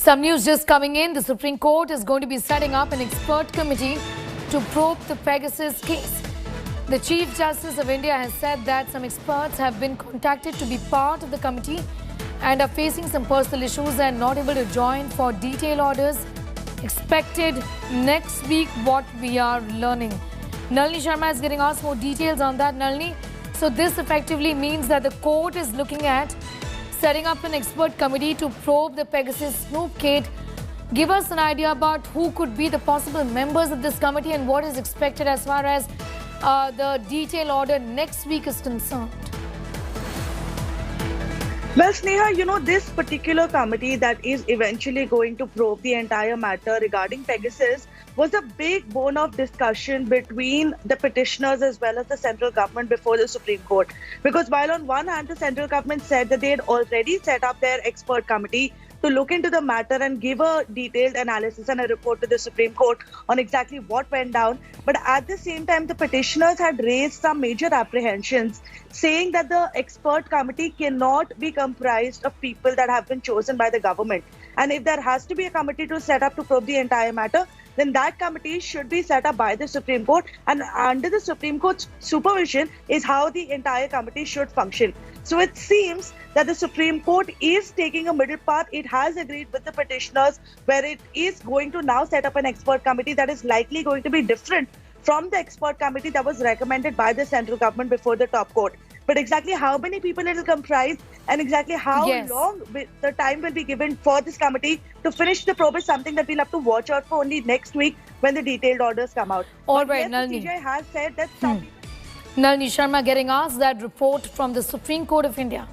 Some news just coming in. The Supreme Court is going to be setting up an expert committee to probe the Pegasus case. The Chief Justice of India has said that some experts have been contacted to be part of the committee and are facing some personal issues and not able to join for detailed orders expected next week, what we are learning. Nalini Sharma is getting us more details on that. Nalini, so this effectively means that the court is looking at setting up an expert committee to probe the Pegasus snoopgate. Give us an idea about who could be the possible members of this committee and what is expected as far as the detailed order next week is concerned. Well, Sneha, this particular committee that is eventually going to probe the entire matter regarding Pegasus was a big bone of discussion between the petitioners as well as the central government before the Supreme Court. Because while on one hand, the central government said that they had already set up their expert committee to look into the matter and give a detailed analysis and a report to the Supreme Court on exactly what went down. But at the same time, the petitioners had raised some major apprehensions, saying that the expert committee cannot be comprised of people that have been chosen by the government. And if there has to be a committee to set up to probe the entire matter, then that committee should be set up by the Supreme Court, and under the Supreme Court's supervision is how the entire committee should function. So it seems that the Supreme Court is taking a middle path. It has agreed with the petitioners where it is going to now set up an expert committee that is likely going to be different from the expert committee that was recommended by the central government before the top court. But exactly how many people it will comprise and exactly how long the time will be given for this committee to finish the probe is something that we'll have to watch out for only next week when the detailed orders come out. All right, Nalini. The CJI has said that some people... Nalini Sharma getting us that report from the Supreme Court of India.